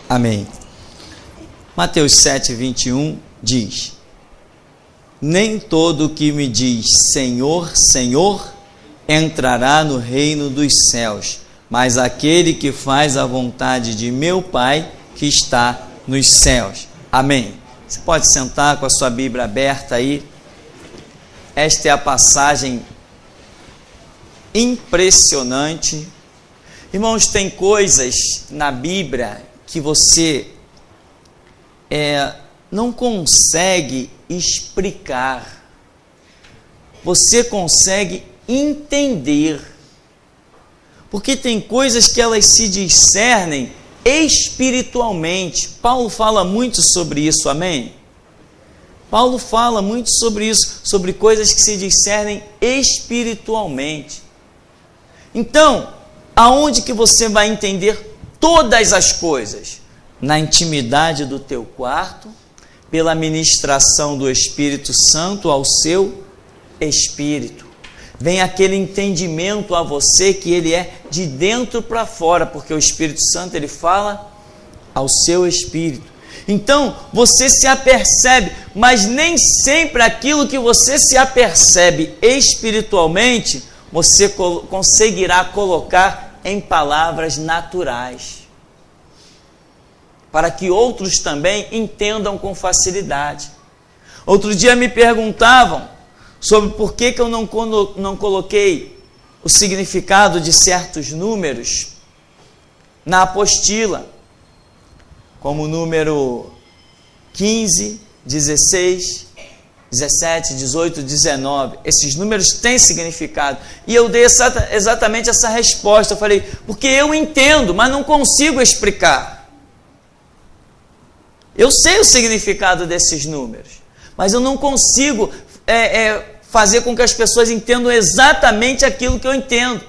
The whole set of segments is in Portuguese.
Amém. Mateus 7:21 diz: nem todo que me diz Senhor, Senhor, entrará no reino dos céus, mas aquele que faz a vontade de meu Pai que está nos céus. Amém. Você pode sentar com a sua Bíblia aberta aí. Esta é a passagem impressionante. Irmãos, tem coisas na Bíblia que você não consegue explicar. Você consegue entender. Porque tem coisas que elas se discernem espiritualmente. Paulo fala muito sobre isso, amém? Paulo fala muito sobre isso, sobre coisas que se discernem espiritualmente. Então, aonde que você vai entender todas as coisas? Na intimidade do teu quarto, pela ministração do Espírito Santo ao seu espírito. Vem aquele entendimento a você que ele é de dentro para fora, porque o Espírito Santo ele fala ao seu espírito. Então, você se apercebe, mas nem sempre aquilo que você se apercebe espiritualmente, você conseguirá colocar em palavras naturais, para que outros também entendam com facilidade. Outro dia me perguntavam sobre por que eu não coloquei o significado de certos números na apostila, como o número 15, 16, 17, 18, 19. Esses números têm significado. E eu dei exatamente essa resposta. Eu falei, porque eu entendo, mas não consigo explicar. Eu sei o significado desses números, mas eu não consigo fazer com que as pessoas entendam exatamente aquilo que eu entendo.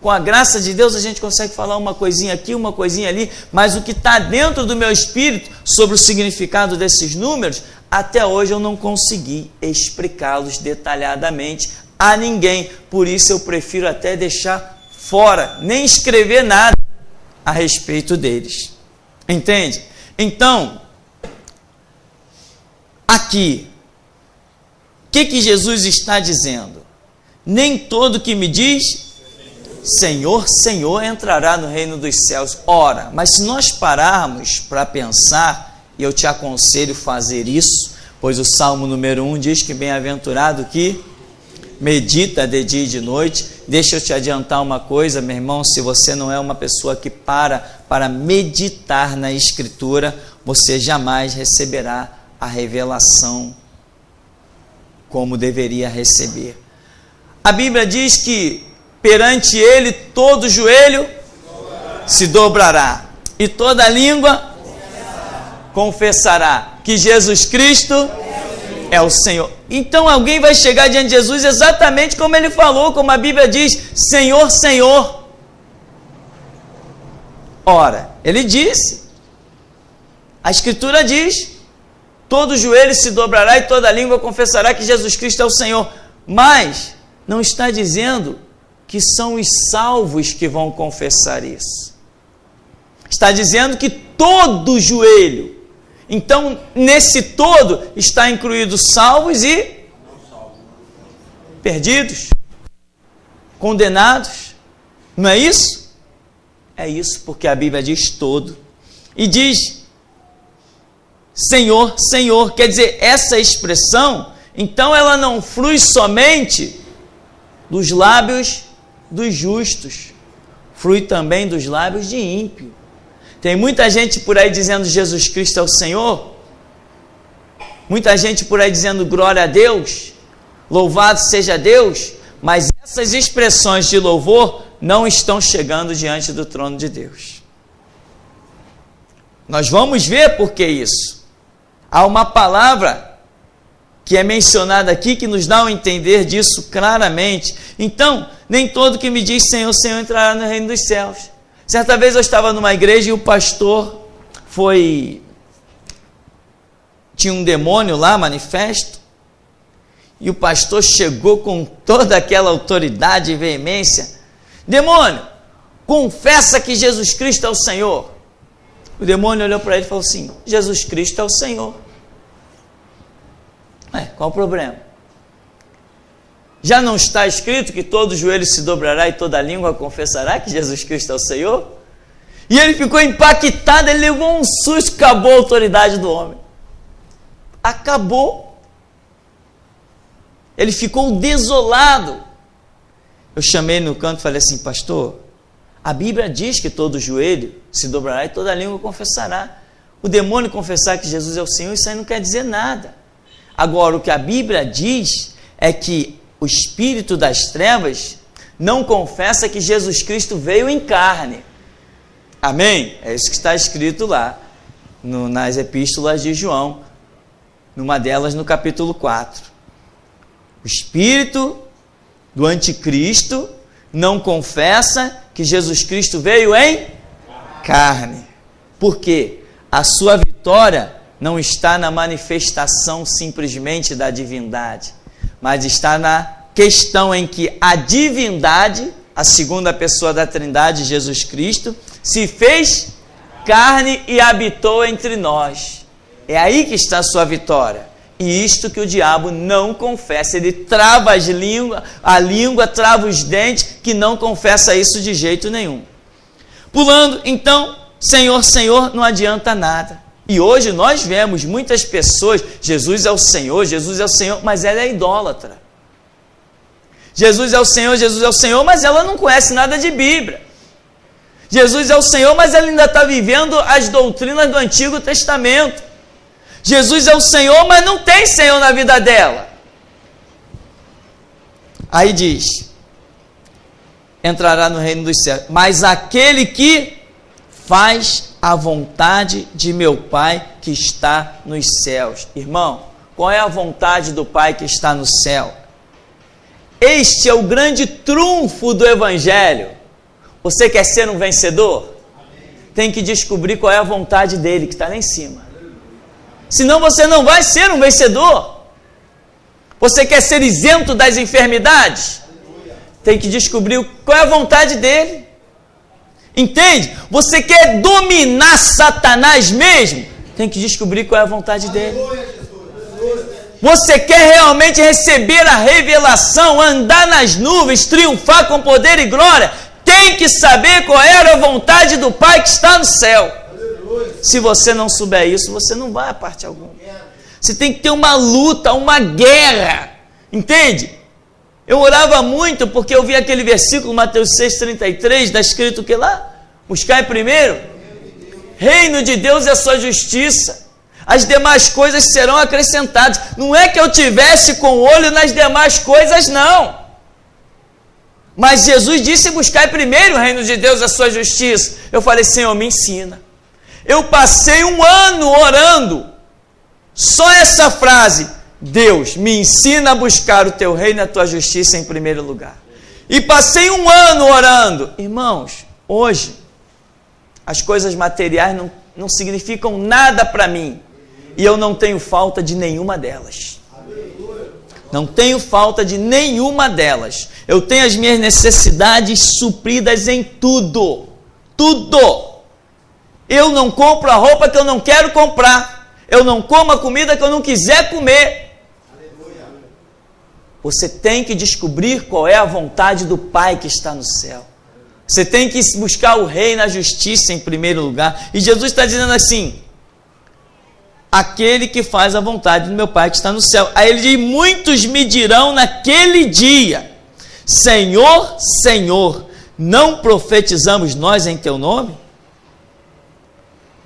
Com a graça de Deus a gente consegue falar uma coisinha aqui, uma coisinha ali, mas o que está dentro do meu espírito sobre o significado desses números, até hoje eu não consegui explicá-los detalhadamente a ninguém. Por isso eu prefiro até deixar fora, nem escrever nada a respeito deles. Entende? Então, aqui, o que Jesus está dizendo? Nem todo que me diz Senhor, Senhor entrará no reino dos céus. Ora, mas se nós pararmos para pensar, e eu te aconselho fazer isso, pois o Salmo número 1 diz que bem-aventurado que medita de dia e de noite. Deixa eu te adiantar uma coisa, meu irmão, se você não é uma pessoa que para meditar na Escritura, você jamais receberá a revelação como deveria receber. A Bíblia diz que perante ele todo joelho se dobrará e toda língua confessará que Jesus Cristo é o Senhor. Então alguém vai chegar diante de Jesus exatamente como ele falou, como a Bíblia diz, Senhor, Senhor. Ora, ele disse, a Escritura diz, todo joelho se dobrará e toda língua confessará que Jesus Cristo é o Senhor. Mas não está dizendo que são os salvos que vão confessar isso. Está dizendo que todo joelho. Então, nesse todo, está incluído salvos e perdidos, condenados. Não é isso? É isso, porque a Bíblia diz todo. E diz, Senhor, Senhor. Quer dizer, essa expressão, então ela não flui somente dos lábios dos justos, flui também dos lábios de ímpio. Tem muita gente por aí dizendo Jesus Cristo é o Senhor, muita gente por aí dizendo glória a Deus, louvado seja Deus, mas essas expressões de louvor não estão chegando diante do trono de Deus. Nós vamos ver por que isso. Há uma palavra que é mencionada aqui, que nos dá a entender disso claramente. Então, nem todo que me diz Senhor, Senhor entrará no reino dos céus. Certa vez eu estava numa igreja e o pastor tinha um demônio lá, manifesto, e o pastor chegou com toda aquela autoridade e veemência: demônio, confessa que Jesus Cristo é o Senhor. O demônio olhou para ele e falou assim: Jesus Cristo é o Senhor. Qual o problema? Já não está escrito que todo joelho se dobrará e toda língua confessará que Jesus Cristo é o Senhor? E ele ficou impactado, ele levou um susto, acabou a autoridade do homem. Acabou. Ele ficou desolado. Eu chamei ele no canto e falei assim: pastor, a Bíblia diz que todo joelho se dobrará e toda língua confessará. O demônio confessar que Jesus é o Senhor, isso aí não quer dizer nada. Agora, o que a Bíblia diz é que o espírito das trevas não confessa que Jesus Cristo veio em carne. Amém? É isso que está escrito lá nas epístolas de João, numa delas no capítulo 4. O espírito do anticristo não confessa que Jesus Cristo veio em carne. Por quê? A sua vitória não está na manifestação simplesmente da divindade, mas está na questão em que a divindade, a segunda pessoa da Trindade, Jesus Cristo, se fez carne e habitou entre nós. É aí que está a sua vitória. E isto que o diabo não confessa, ele trava a língua, trava os dentes, que não confessa isso de jeito nenhum. Pulando, então, Senhor, Senhor, não adianta nada. E hoje nós vemos muitas pessoas, Jesus é o Senhor, mas ela é idólatra. Jesus é o Senhor, mas ela não conhece nada de Bíblia. Jesus é o Senhor, mas ela ainda está vivendo as doutrinas do Antigo Testamento. Jesus é o Senhor, mas não tem Senhor na vida dela. Aí diz: entrará no reino dos céus, mas aquele que faz a vontade de meu Pai que está nos céus. Irmão, qual é a vontade do Pai que está no céu? Este é o grande trunfo do Evangelho. Você quer ser um vencedor? Tem que descobrir qual é a vontade dele que está lá em cima. Senão você não vai ser um vencedor. Você quer ser isento das enfermidades? Tem que descobrir qual é a vontade dele. Entende? Você quer dominar Satanás mesmo? Tem que descobrir qual é a vontade dele. Você quer realmente receber a revelação, andar nas nuvens, triunfar com poder e glória? Tem que saber qual era a vontade do Pai que está no céu. Se você não souber isso, você não vai a parte alguma. Você tem que ter uma luta, uma guerra. Entende? Eu orava muito porque eu vi aquele versículo, Mateus 6,33, está escrito o que lá? Buscai primeiro reino de Deus e a sua justiça. As demais coisas serão acrescentadas. Não é que eu tivesse com o olho nas demais coisas, não. Mas Jesus disse: buscai primeiro o reino de Deus e a sua justiça. Eu falei: Senhor, me ensina. Eu passei um ano orando, só essa frase: Deus, me ensina a buscar o teu reino e a tua justiça em primeiro lugar. E passei um ano orando. Irmãos, hoje, as coisas materiais não significam nada para mim. E eu não tenho falta de nenhuma delas. Não tenho falta de nenhuma delas. Eu tenho as minhas necessidades supridas em tudo. Tudo. Eu não compro a roupa que eu não quero comprar. Eu não como a comida que eu não quiser comer. Você tem que descobrir qual é a vontade do Pai que está no céu. Você tem que buscar o reino e a justiça em primeiro lugar. E Jesus está dizendo assim: aquele que faz a vontade do meu Pai que está no céu. Aí ele diz: muitos me dirão naquele dia: Senhor, Senhor, não profetizamos nós em teu nome?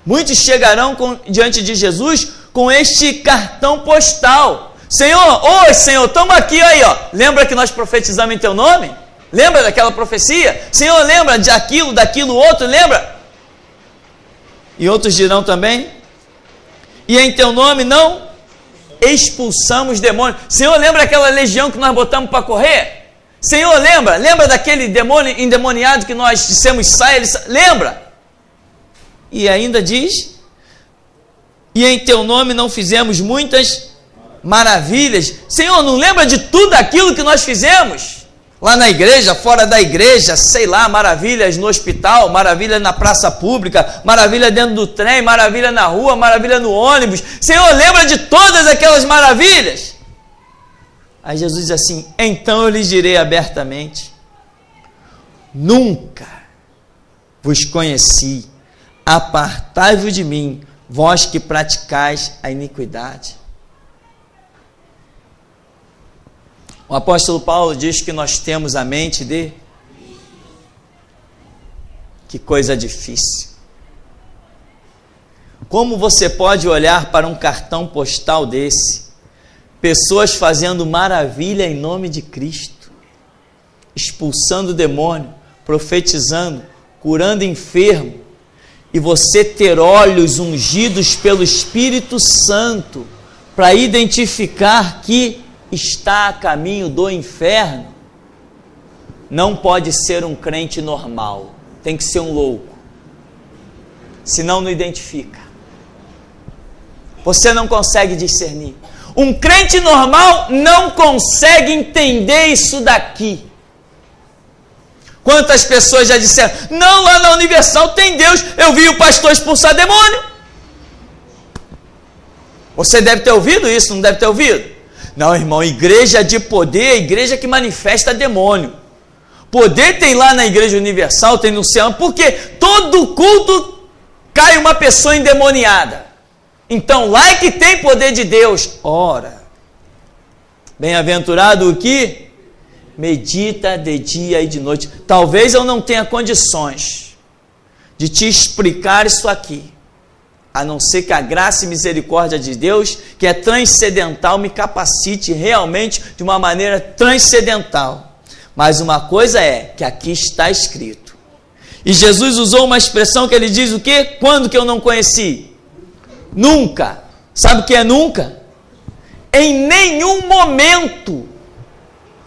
Muitos chegarão diante de Jesus com este cartão postal: Senhor, oi Senhor, estamos aqui aí, ó. Lembra que nós profetizamos em teu nome? Lembra daquela profecia? Senhor, lembra de aquilo, daquilo outro, lembra? E outros dirão também: e em teu nome não expulsamos demônios. Senhor, lembra aquela legião que nós botamos para correr? Senhor, lembra daquele demônio endemoniado que nós dissemos sai, lembra? E ainda diz: e em teu nome não fizemos muitas maravilhas. Senhor, não lembra de tudo aquilo que nós fizemos? Lá na igreja, fora da igreja, sei lá, maravilhas no hospital, maravilha na praça pública, maravilha dentro do trem, maravilha na rua, maravilha no ônibus. Senhor, lembra de todas aquelas maravilhas? Aí Jesus diz assim: então eu lhes direi abertamente: nunca vos conheci, apartai-vos de mim, vós que praticais a iniquidade. O apóstolo Paulo diz que nós temos a mente de... Que coisa difícil. Como você pode olhar para um cartão postal desse? Pessoas fazendo maravilha em nome de Cristo, expulsando o demônio, profetizando, curando enfermo, e você ter olhos ungidos pelo Espírito Santo para identificar que está a caminho do inferno. Não pode ser um crente normal, tem que ser um louco, senão não identifica. Você não consegue discernir. Um crente normal não consegue entender isso daqui. Quantas pessoas já disseram: não, lá na Universal tem Deus, eu vi o pastor expulsar demônio. Você deve ter ouvido isso, não deve ter ouvido? Não, irmão, igreja de poder é igreja que manifesta demônio. Poder tem lá na Igreja Universal, tem no céu, porque todo culto cai uma pessoa endemoniada. Então lá é que tem poder de Deus. Ora, bem-aventurado o que medita de dia e de noite. Talvez eu não tenha condições de te explicar isso aqui, a não ser que a graça e misericórdia de Deus, que é transcendental, me capacite realmente de uma maneira transcendental. Mas uma coisa é que aqui está escrito. E Jesus usou uma expressão que ele diz o quê? Quando que eu não conheci? Nunca. Sabe o que é nunca? Em nenhum momento.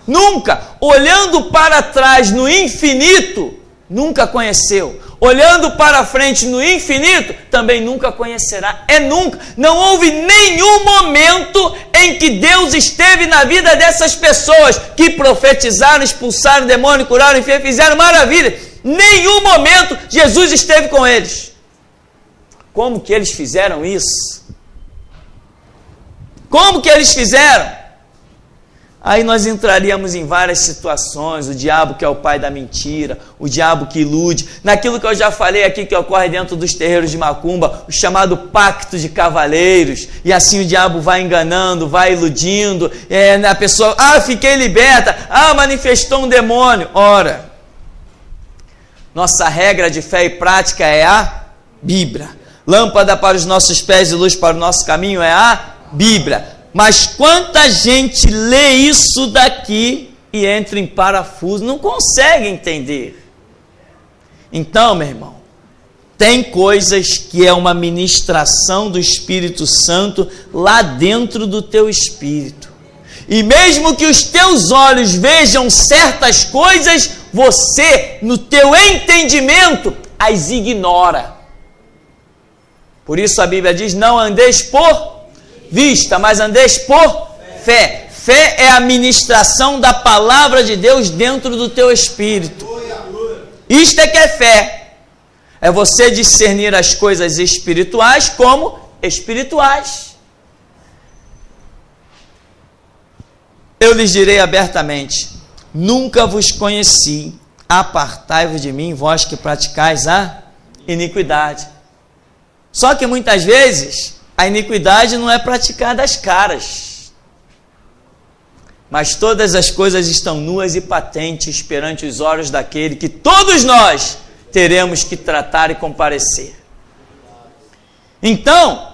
Nunca. Olhando para trás no infinito, nunca conheceu. Olhando para frente no infinito, também nunca conhecerá. É nunca. Não houve nenhum momento em que Deus esteve na vida dessas pessoas que profetizaram, expulsaram demônio, curaram enfermos, fizeram maravilha. Nenhum momento Jesus esteve com eles. Como que eles fizeram isso? Como que eles fizeram? Aí nós entraríamos em várias situações, o diabo que é o pai da mentira, o diabo que ilude, naquilo que eu já falei aqui que ocorre dentro dos terreiros de macumba, o chamado pacto de cavaleiros, e assim o diabo vai enganando, vai iludindo, a pessoa, fiquei liberta, manifestou um demônio. Ora, nossa regra de fé e prática é a Bíblia, lâmpada para os nossos pés e luz para o nosso caminho é a Bíblia. Mas quanta gente lê isso daqui e entra em parafuso, não consegue entender. Então, meu irmão, tem coisas que é uma ministração do Espírito Santo lá dentro do teu espírito. E mesmo que os teus olhos vejam certas coisas, você, no teu entendimento, as ignora. Por isso a Bíblia diz: não andeis por vista, mas andeis por fé. Fé é a ministração da palavra de Deus dentro do teu espírito. Isto é que é fé. É você discernir as coisas espirituais como espirituais. Eu lhes direi abertamente: nunca vos conheci, apartai-vos de mim, vós que praticais a iniquidade. Só que muitas vezes a iniquidade não é praticada às caras, mas todas as coisas estão nuas e patentes perante os olhos daquele que todos nós teremos que tratar e comparecer. Então,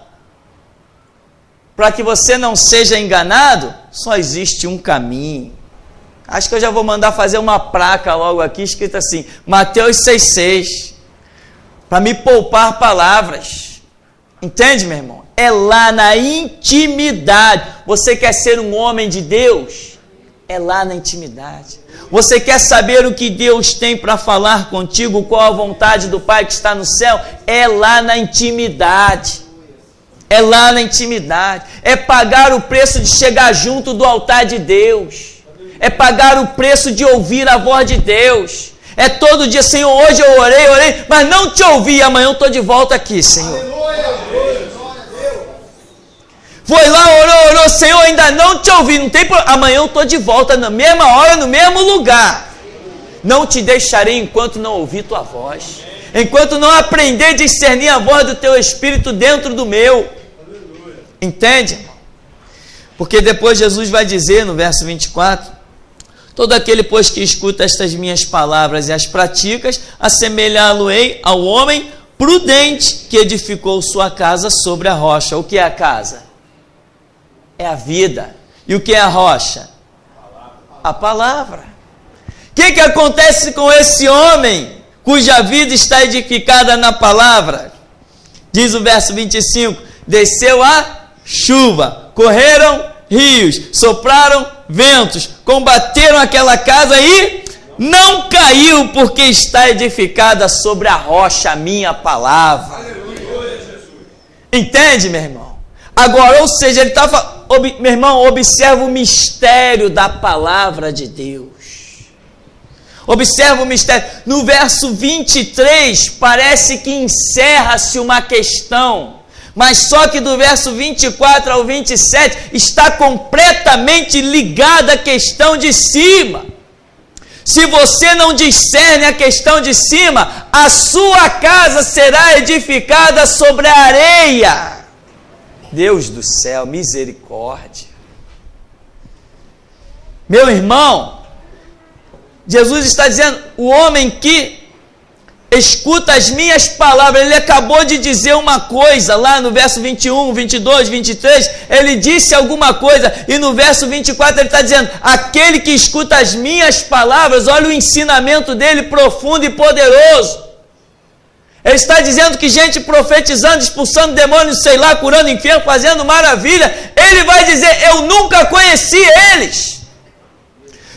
para que você não seja enganado, só existe um caminho. Acho que eu já vou mandar fazer uma placa logo aqui, escrita assim, Mateus 6,6, para me poupar palavras. Entende, meu irmão? É lá na intimidade. Você quer ser um homem de Deus? É lá na intimidade. Você quer saber o que Deus tem para falar contigo, qual a vontade do Pai que está no céu? É lá na intimidade. É lá na intimidade. É pagar o preço de chegar junto do altar de Deus. é pagar o preço de ouvir a voz de Deus. É todo dia, Senhor, hoje eu orei, mas não te ouvi, amanhã eu estou de volta aqui, Senhor. Foi lá, orou, Senhor, ainda não te ouvi, não tem problema. Amanhã eu estou de volta, na mesma hora, no mesmo lugar. Não te deixarei enquanto não ouvir tua voz. Enquanto não aprender a discernir a voz do teu Espírito dentro do meu. Entende? Porque depois Jesus vai dizer no verso 24: todo aquele, pois, que escuta estas minhas palavras e as pratica, assemelhá-lo-ei ao homem prudente que edificou sua casa sobre a rocha. O que é a casa? É a vida. E o que é a rocha? A palavra. O que acontece com esse homem cuja vida está edificada na palavra? Diz o verso 25: desceu a chuva, correram rios, sopraram ventos, combateram aquela casa e não caiu, porque está edificada sobre a rocha, a minha palavra. Entende, meu irmão? Agora, ou seja, ele está falando, meu irmão, observa o mistério da palavra de Deus. Observa o mistério. No verso 23, parece que encerra-se uma questão, mas só que do verso 24 ao 27 está completamente ligada à questão de cima. Se você não discerne a questão de cima, a sua casa será edificada sobre a areia. Deus do céu, misericórdia. Meu irmão, Jesus está dizendo, o homem que escuta as minhas palavras, ele acabou de dizer uma coisa, lá no verso 21, 22, 23, ele disse alguma coisa, e no verso 24 ele está dizendo, aquele que escuta as minhas palavras, olha o ensinamento dele profundo e poderoso. Ele está dizendo que gente profetizando, expulsando demônios, sei lá, curando enfermos, fazendo maravilha, ele vai dizer, eu nunca conheci eles.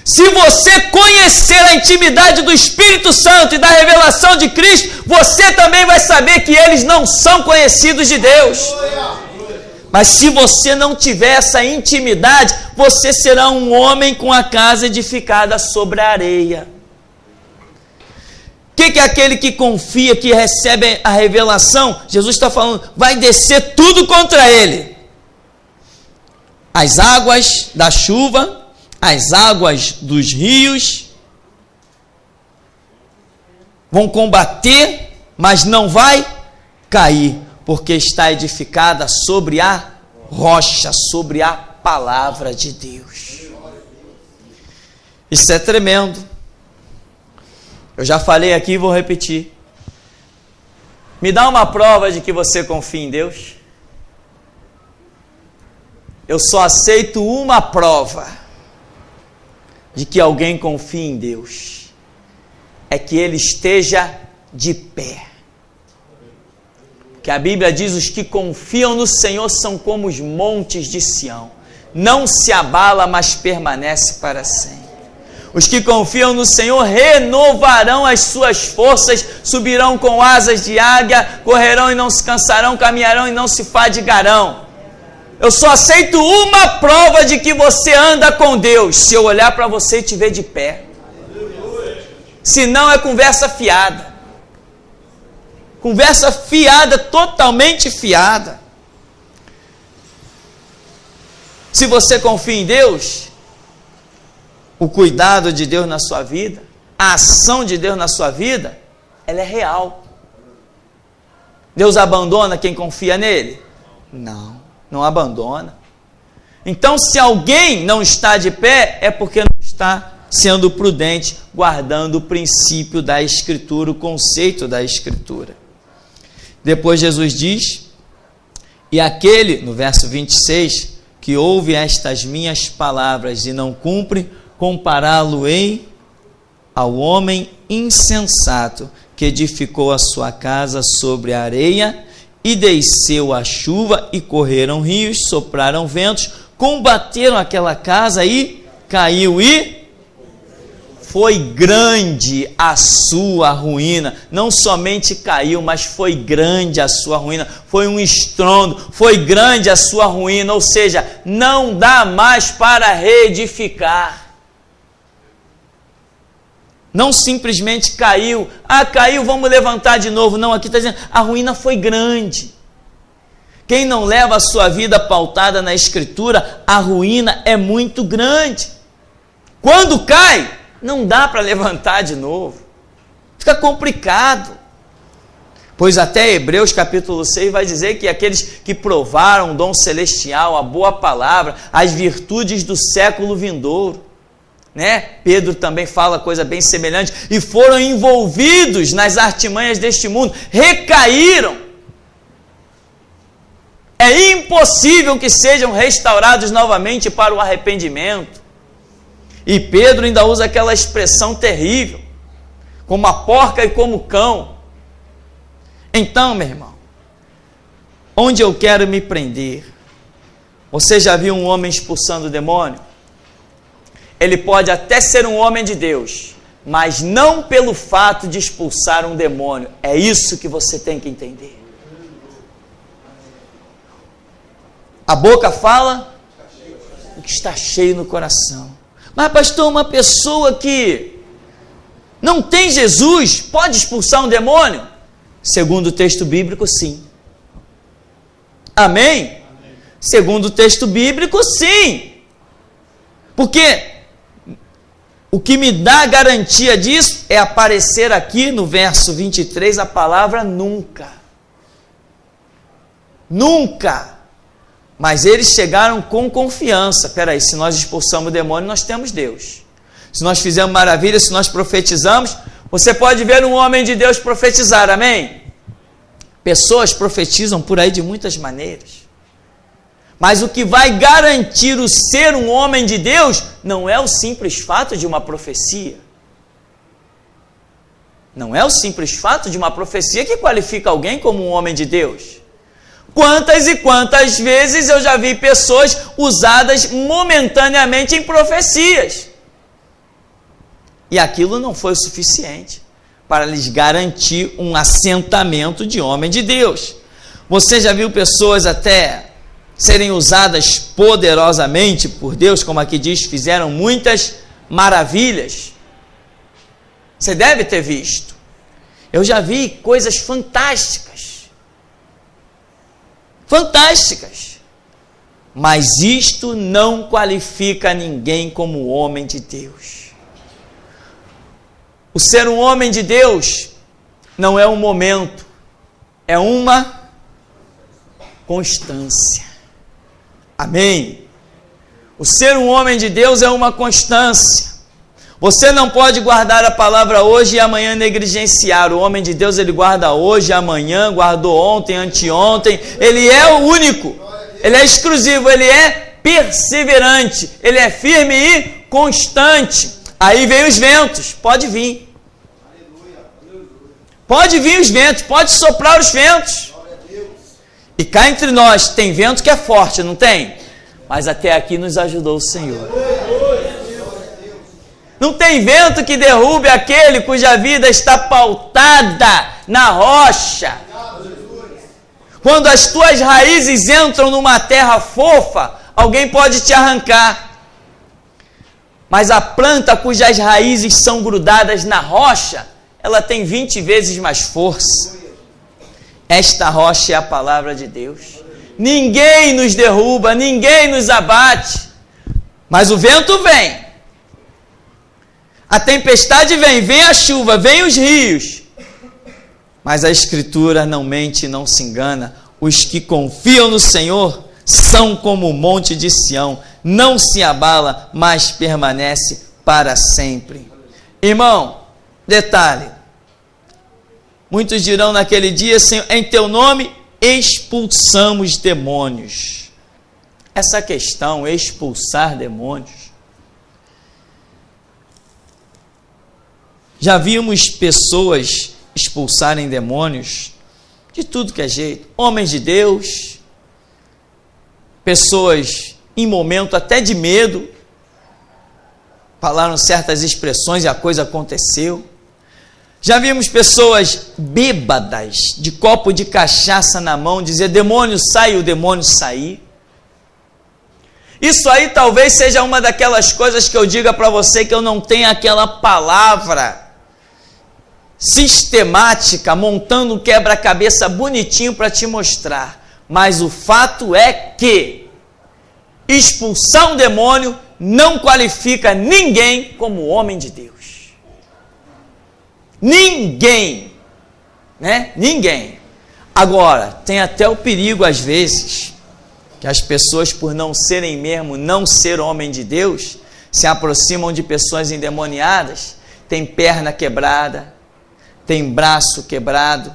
Se você conhecer a intimidade do Espírito Santo e da revelação de Cristo, você também vai saber que eles não são conhecidos de Deus. Mas se você não tiver essa intimidade, você será um homem com a casa edificada sobre a areia. O que é aquele que confia, que recebe a revelação? Jesus está falando, vai descer tudo contra ele. As águas da chuva, as águas dos rios, vão combater, mas não vai cair, porque está edificada sobre a rocha, sobre a palavra de Deus. Isso é tremendo. Eu já falei aqui e vou repetir. Me dá uma prova de que você confia em Deus. Eu só aceito uma prova de que alguém confia em Deus. É que ele esteja de pé. Porque a Bíblia diz, os que confiam no Senhor são como os montes de Sião. Não se abala, mas permanece para sempre. Os que confiam no Senhor renovarão as suas forças, subirão com asas de águia, correrão e não se cansarão, caminharão e não se fadigarão. Eu só aceito uma prova de que você anda com Deus, se eu olhar para você e te ver de pé. Se não, é conversa fiada. Conversa fiada, totalmente fiada. Se você confia em Deus, o cuidado de Deus na sua vida, a ação de Deus na sua vida, ela é real. Deus abandona quem confia nele? Não, não abandona. Então, se alguém não está de pé, é porque não está sendo prudente, guardando o princípio da Escritura, o conceito da Escritura. Depois Jesus diz, e aquele, no verso 26, que ouve estas minhas palavras e não cumpre, compará-lo-ei ao homem insensato que edificou a sua casa sobre a areia, e desceu a chuva, e correram rios, sopraram ventos, combateram aquela casa, e caiu, e foi grande a sua ruína. Não somente caiu, mas foi grande a sua ruína. Foi um estrondo, foi grande a sua ruína. Ou seja, não dá mais para reedificar. Não simplesmente caiu. Caiu, vamos levantar de novo. Não, aqui está dizendo, a ruína foi grande. Quem não leva a sua vida pautada na Escritura, a ruína é muito grande. Quando cai, não dá para levantar de novo. Fica complicado. Pois até Hebreus capítulo 6 vai dizer que aqueles que provaram o dom celestial, a boa palavra, as virtudes do século vindouro, né? Pedro também fala coisa bem semelhante, e foram envolvidos nas artimanhas deste mundo, recaíram. É impossível que sejam restaurados novamente para o arrependimento. E Pedro ainda usa aquela expressão terrível, como a porca e como o cão. Então, meu irmão, onde eu quero me prender? Você já viu um homem expulsando o demônio? Ele pode até ser um homem de Deus, mas não pelo fato de expulsar um demônio. É isso que você tem que entender. A boca fala o que está cheio no coração. Mas, pastor, uma pessoa que não tem Jesus pode expulsar um demônio? Segundo o texto bíblico, sim. Amém? Amém. Segundo o texto bíblico, sim. Porque o que me dá garantia disso é aparecer aqui no verso 23 a palavra nunca. Nunca. Mas eles chegaram com confiança. Peraí, se nós expulsamos o demônio, nós temos Deus. Se nós fizemos maravilhas, se nós profetizamos, você pode ver um homem de Deus profetizar, amém? Pessoas profetizam por aí de muitas maneiras. Mas o que vai garantir o ser um homem de Deus não é o simples fato de uma profecia. Não é o simples fato de uma profecia que qualifica alguém como um homem de Deus. Quantas e quantas vezes eu já vi pessoas usadas momentaneamente em profecias. E aquilo não foi o suficiente para lhes garantir um assentamento de homem de Deus. Você já viu pessoas até serem usadas poderosamente por Deus, como aqui diz, fizeram muitas maravilhas? Você deve ter visto. Eu já vi coisas fantásticas. Fantásticas. Mas isto não qualifica ninguém como homem de Deus. O ser um homem de Deus não é um momento, é uma constância. Amém? O ser um homem de Deus é uma constância. Você não pode guardar a palavra hoje e amanhã negligenciar. O homem de Deus, ele guarda hoje, amanhã, guardou ontem, anteontem. Ele é o único, ele é exclusivo, ele é perseverante, ele é firme e constante. Aí vem os ventos, pode vir. Pode vir os ventos, pode soprar os ventos. E cá entre nós, tem vento que é forte, não tem? Mas até aqui nos ajudou o Senhor. Não tem vento que derrube aquele cuja vida está pautada na rocha. Quando as tuas raízes entram numa terra fofa, alguém pode te arrancar. Mas a planta cujas raízes são grudadas na rocha, ela tem 20 vezes mais força. Esta rocha é a palavra de Deus. Ninguém nos derruba, ninguém nos abate. Mas o vento vem. A tempestade vem, vem a chuva, vem os rios. Mas a Escritura não mente e não se engana. Os que confiam no Senhor são como o monte de Sião. Não se abala, mas permanece para sempre. Irmão, detalhe. Muitos dirão naquele dia, Senhor, em teu nome expulsamos demônios. Essa questão, expulsar demônios. Já vimos pessoas expulsarem demônios de tudo que é jeito. Homens de Deus, pessoas em momento até de medo, falaram certas expressões e a coisa aconteceu. Já vimos pessoas bêbadas, de copo de cachaça na mão, dizer demônio sai, o demônio sair. Isso aí talvez seja uma daquelas coisas que eu diga para você que eu não tenho aquela palavra sistemática, montando um quebra-cabeça bonitinho para te mostrar. Mas o fato é que expulsar um demônio não qualifica ninguém como homem de Deus. Ninguém, né? Ninguém. Agora, tem até o perigo às vezes que as pessoas, por não serem mesmo, não ser homem de Deus, se aproximam de pessoas endemoniadas, tem perna quebrada, tem braço quebrado,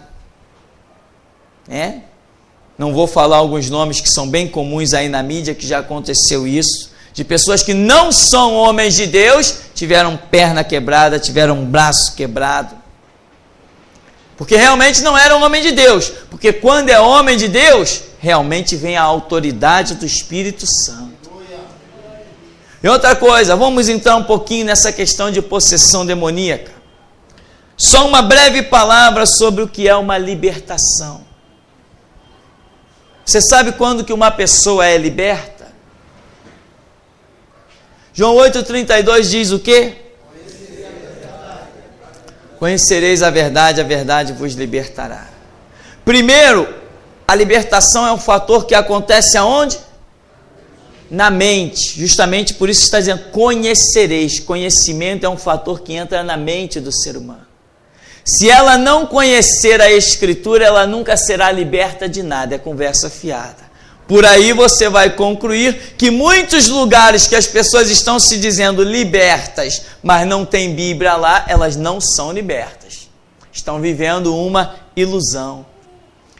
né? Não vou falar alguns nomes que são bem comuns aí na mídia, que já aconteceu isso, de pessoas que não são homens de Deus, tiveram perna quebrada, tiveram braço quebrado, porque realmente não eram homem de Deus, porque quando é homem de Deus, realmente vem a autoridade do Espírito Santo. E outra coisa, vamos entrar um pouquinho nessa questão de possessão demoníaca. Só uma breve palavra sobre o que é uma libertação. Você sabe quando que uma pessoa é liberta? João 8,32 diz o quê? Conhecereis a verdade vos libertará. Primeiro, a libertação é um fator que acontece aonde? Na mente. Justamente por isso está dizendo conhecereis. Conhecimento é um fator que entra na mente do ser humano. Se ela não conhecer a Escritura, ela nunca será liberta de nada, é conversa fiada. Por aí você vai concluir que muitos lugares que as pessoas estão se dizendo libertas, mas não tem Bíblia lá, elas não são libertas. Estão vivendo uma ilusão.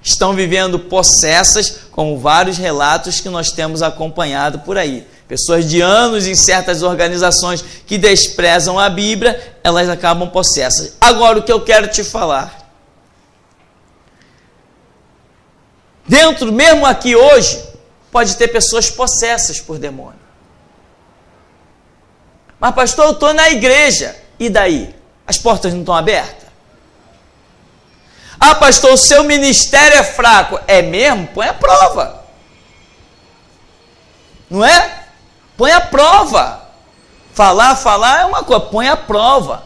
Estão vivendo possessas, como vários relatos que nós temos acompanhado por aí. Pessoas de anos em certas organizações que desprezam a Bíblia, elas acabam possessas. Agora, o que eu quero te falar. Dentro, mesmo aqui hoje, pode ter pessoas possessas por demônio. Mas pastor, eu estou na igreja. E daí? As portas não estão abertas? Ah, pastor, o seu ministério é fraco. É mesmo? Põe a prova. Não é? Põe a prova. Falar é uma coisa, põe a prova.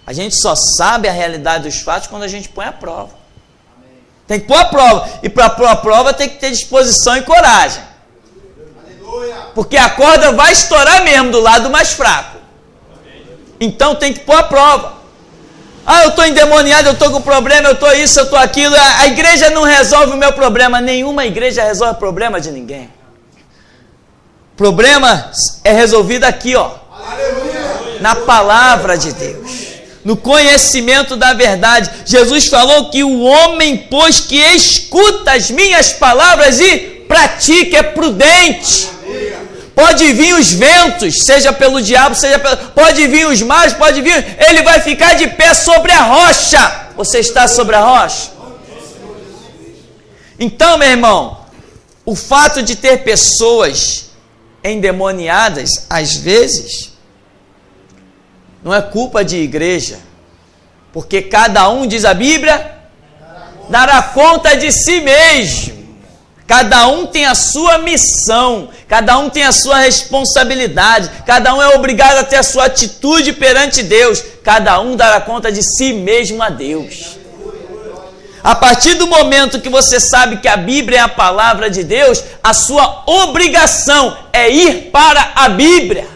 A gente só sabe a realidade dos fatos quando a gente põe a prova. Tem que pôr a prova. E para pôr a prova tem que ter disposição e coragem. Porque a corda vai estourar mesmo do lado mais fraco. Então tem que pôr a prova. Ah, eu estou endemoniado, eu estou com problema, eu estou isso, eu estou aquilo. A igreja não resolve o meu problema. Nenhuma igreja resolve o problema de ninguém. O problema é resolvido aqui, ó. Na palavra de Deus. No conhecimento da verdade. Jesus falou que o homem, pois que escuta as minhas palavras e pratica, é prudente. Pode vir os ventos, seja pelo diabo, pode vir os mares, pode vir, ele vai ficar de pé sobre a rocha. Você está sobre a rocha? Então, meu irmão, o fato de ter pessoas endemoniadas, às vezes, não é culpa de igreja, porque cada um, diz a Bíblia, dará conta de si mesmo. Cada um tem a sua missão, cada um tem a sua responsabilidade, cada um é obrigado a ter a sua atitude perante Deus, cada um dará conta de si mesmo a Deus. A partir do momento que você sabe que a Bíblia é a palavra de Deus, a sua obrigação é ir para a Bíblia.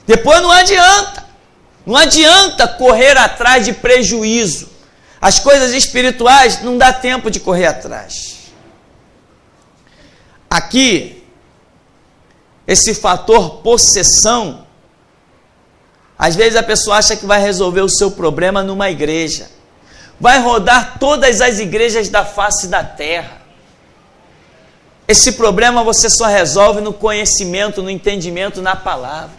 Depois não adianta correr atrás de prejuízo. As coisas espirituais não dá tempo de correr atrás. Aqui, esse fator possessão, às vezes a pessoa acha que vai resolver o seu problema numa igreja. Vai rodar todas as igrejas da face da terra. Esse problema você só resolve no conhecimento, no entendimento, na palavra.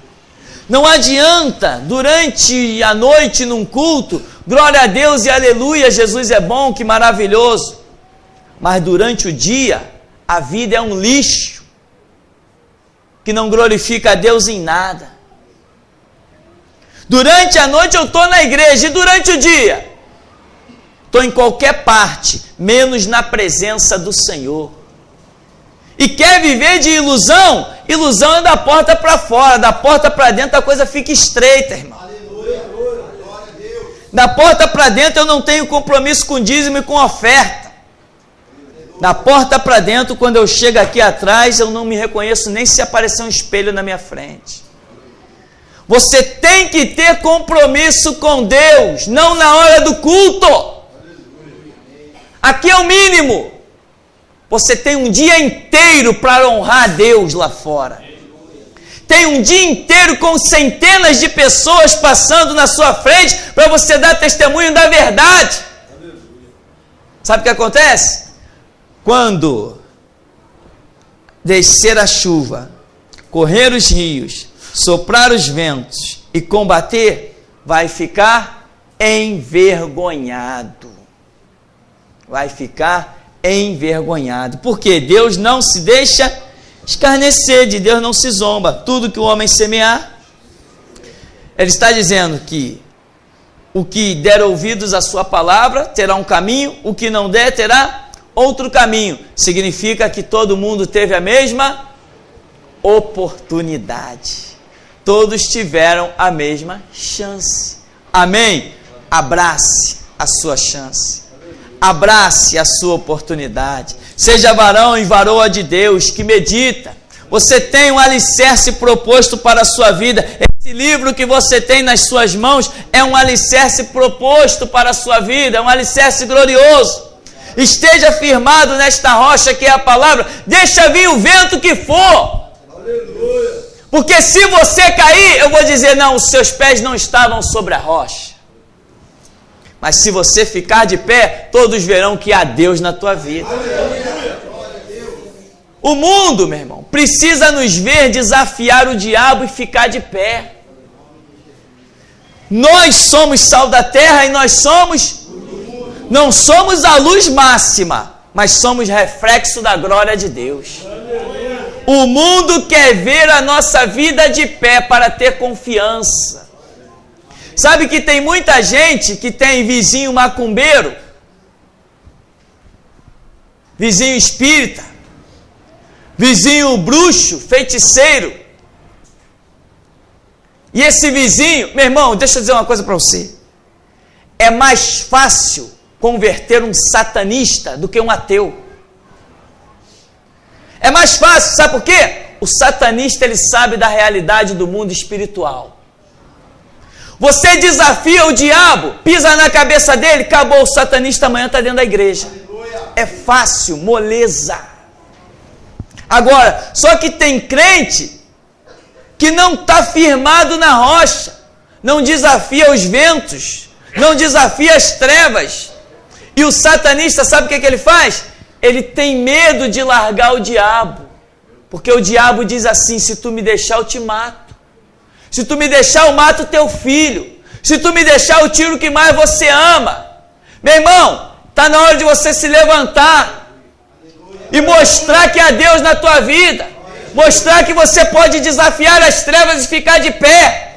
Não adianta, durante a noite num culto, glória a Deus e aleluia, Jesus é bom, que maravilhoso. Mas durante o dia, a vida é um lixo, que não glorifica a Deus em nada. Durante a noite eu estou na igreja, e durante o dia? Estou em qualquer parte, menos na presença do Senhor. E quer viver de ilusão? Ilusão é da porta para fora, da porta para dentro a coisa fica estreita, irmão. Da porta para dentro eu não tenho compromisso com dízimo e com oferta. Da porta para dentro, quando eu chego aqui atrás, eu não me reconheço nem se aparecer um espelho na minha frente. Você tem que ter compromisso com Deus, não na hora do culto. Aqui é o mínimo. Você tem um dia inteiro para honrar a Deus lá fora. Tem um dia inteiro com centenas de pessoas passando na sua frente para você dar testemunho da verdade. Sabe o que acontece? Quando descer a chuva, correr os rios, soprar os ventos e combater, vai ficar envergonhado. Vai ficar envergonhado. Porque Deus não se deixa escarnecer, de Deus não se zomba. Tudo que o homem semear, ele está dizendo que o que der ouvidos à sua palavra terá um caminho, o que não der terá outro caminho. Significa que todo mundo teve a mesma oportunidade. Todos tiveram a mesma chance. Amém? Abrace a sua chance. Abrace a sua oportunidade. Seja varão e varoa de Deus que medita. Você tem um alicerce proposto para a sua vida. Esse livro que você tem nas suas mãos é um alicerce proposto para a sua vida. É um alicerce glorioso. Esteja firmado nesta rocha que é a palavra. Deixa vir o vento que for. Aleluia. Porque se você cair, eu vou dizer, não, os seus pés não estavam sobre a rocha. Mas se você ficar de pé, todos verão que há Deus na tua vida. O mundo, meu irmão, precisa nos ver desafiar o diabo e ficar de pé. Nós somos sal da terra e nós não somos a luz máxima, mas somos reflexo da glória de Deus. O mundo quer ver a nossa vida de pé para ter confiança. Sabe que tem muita gente que tem vizinho macumbeiro, vizinho espírita, vizinho bruxo, feiticeiro. E esse vizinho, meu irmão, deixa eu dizer uma coisa para você. É mais fácil converter um satanista do que um ateu. É mais fácil, sabe por quê? O satanista, ele sabe da realidade do mundo espiritual. Você desafia o diabo, pisa na cabeça dele, acabou, o satanista amanhã está dentro da igreja. É fácil, moleza. Agora, só que tem crente que não está firmado na rocha, não desafia os ventos, não desafia as trevas. E o satanista, sabe o que ele faz? Ele tem medo de largar o diabo, porque o diabo diz assim: se tu me deixar eu te mato. Se tu me deixar, eu mato teu filho. Se tu me deixar, eu tiro o que mais você ama. Meu irmão, está na hora de você se levantar e mostrar que há Deus na tua vida. Mostrar que você pode desafiar as trevas e ficar de pé.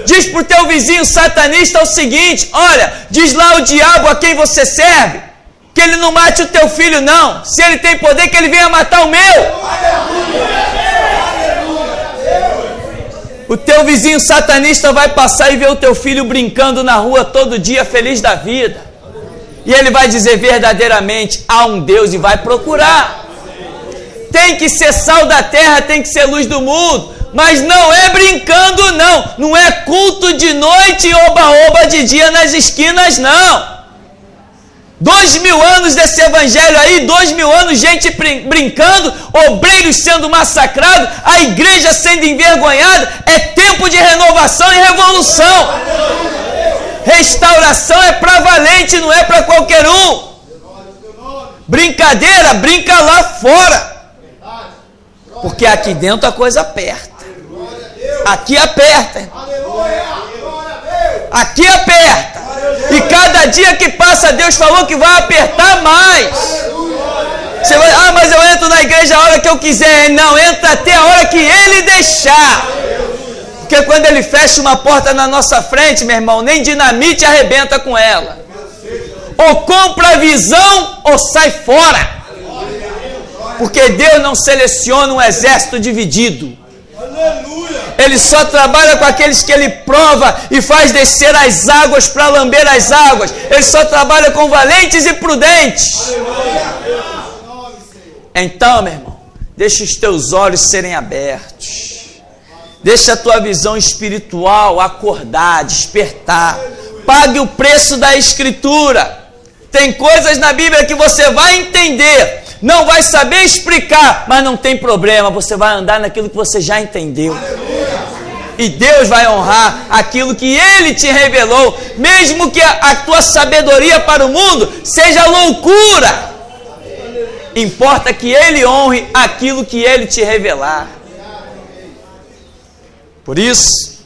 Diz para o teu vizinho satanista o seguinte: olha, diz lá o diabo a quem você serve, que ele não mate o teu filho não. Se ele tem poder, que ele venha matar o meu. O teu vizinho satanista vai passar e ver o teu filho brincando na rua todo dia, feliz da vida. E ele vai dizer verdadeiramente: há um Deus, e vai procurar. Tem que ser sal da terra, tem que ser luz do mundo. Mas não é brincando não. Não é culto de noite e oba-oba de dia nas esquinas não. 2000 anos desse evangelho aí, 2000 anos, gente brincando, obreiros sendo massacrados, a igreja sendo envergonhada. É tempo de renovação e revolução. Restauração é para valente, não é para qualquer um. Brincadeira, brinca lá fora. Porque aqui dentro a coisa aperta. Aqui aperta. Aqui aperta. E cada dia que passa, Deus falou que vai apertar mais. Você vai, mas eu entro na igreja a hora que eu quiser. Não, entra até a hora que Ele deixar. Porque quando Ele fecha uma porta na nossa frente, meu irmão, nem dinamite arrebenta com ela. Ou compra a visão ou sai fora. Porque Deus não seleciona um exército dividido. Ele só trabalha com aqueles que Ele prova e faz descer as águas para lamber as águas. Ele só trabalha com valentes e prudentes. Então, meu irmão, deixa os teus olhos serem abertos. Deixa a tua visão espiritual acordar, despertar. Pague o preço da Escritura. Tem coisas na Bíblia que você vai entender, não vai saber explicar, mas não tem problema, você vai andar naquilo que você já entendeu. E Deus vai honrar aquilo que Ele te revelou, mesmo que a tua sabedoria para o mundo seja loucura. Importa que Ele honre aquilo que Ele te revelar. Por isso,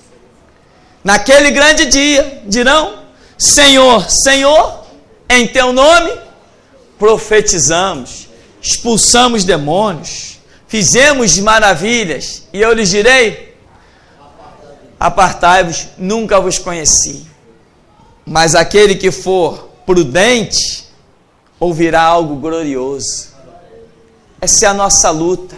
naquele grande dia, dirão: Senhor, Senhor, em Teu nome profetizamos, expulsamos demônios, fizemos maravilhas, e eu lhes direi: apartai-vos, nunca vos conheci. Mas aquele que for prudente ouvirá algo glorioso. Essa é a nossa luta.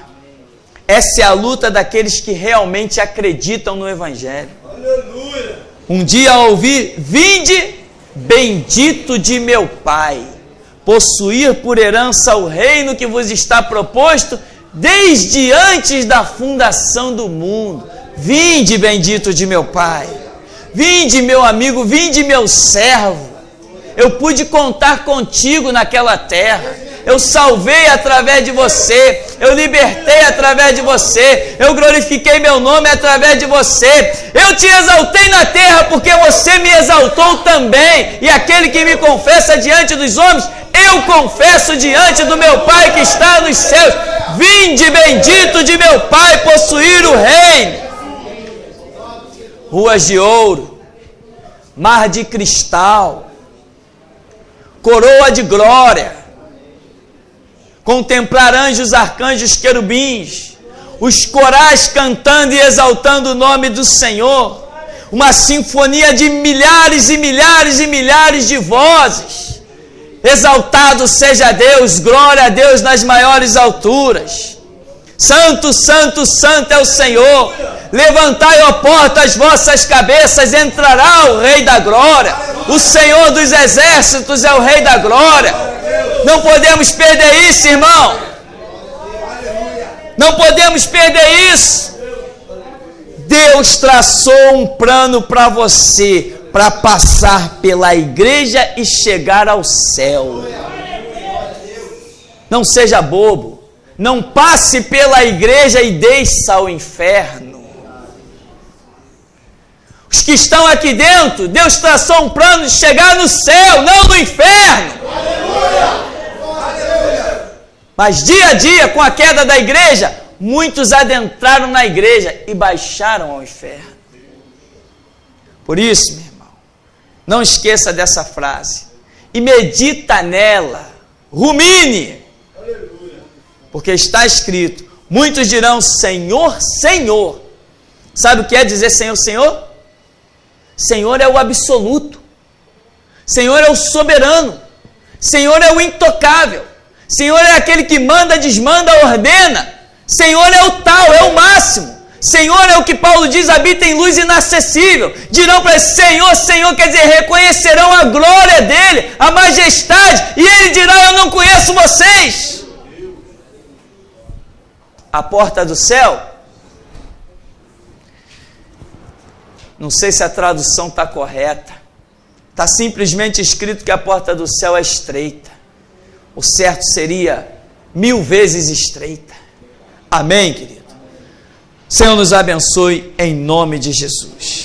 Essa é a luta daqueles que realmente acreditam no Evangelho. Aleluia. Um dia ouvi: vinde, bendito de meu Pai, possuir por herança o reino que vos está proposto desde antes da fundação do mundo. Vinde, bendito de meu Pai. Vinde, meu amigo, vinde, meu servo. Eu pude contar contigo naquela terra. Eu salvei através de você, eu libertei através de você, eu glorifiquei meu nome através de você, eu te exaltei na terra porque você me exaltou também, e aquele que me confessa diante dos homens, eu confesso diante do meu Pai que está nos céus. Vinde, bendito de meu Pai, possuir o reino. Ruas de ouro, mar de cristal, coroa de glória, contemplar anjos, arcanjos, querubins, os corais cantando e exaltando o nome do Senhor, uma sinfonia de milhares e milhares e milhares de vozes. Exaltado seja Deus, glória a Deus nas maiores alturas. Santo, santo, santo é o Senhor. Levantai, ó porta, as vossas cabeças, entrará o Rei da glória. O Senhor dos exércitos é o Rei da glória. Não podemos perder isso, irmão. Não podemos perder isso. Deus traçou um plano para você, para passar pela igreja e chegar ao céu. Não seja bobo. Não passe pela igreja e desça ao inferno. Os que estão aqui dentro, Deus traçou um plano de chegar no céu, não no inferno. Mas dia a dia, com a queda da igreja, muitos adentraram na igreja e baixaram ao inferno. Por isso, meu irmão, não esqueça dessa frase. E medita nela, rumine. Porque está escrito: muitos dirão: Senhor, Senhor. Sabe o que é dizer Senhor, Senhor? Senhor é o absoluto. Senhor é o soberano. Senhor é o intocável. Senhor é aquele que manda, desmanda, ordena. Senhor é o tal, é o máximo. Senhor é o que Paulo diz: habita em luz inacessível. Dirão para ele: Senhor, Senhor, quer dizer, reconhecerão a glória dele, a majestade, e ele dirá: eu não conheço vocês. A porta do céu, não sei se a tradução está correta, está simplesmente escrito que a porta do céu é estreita. O certo seria 1000 vezes estreita. Amém, querido? Senhor, nos abençoe em nome de Jesus.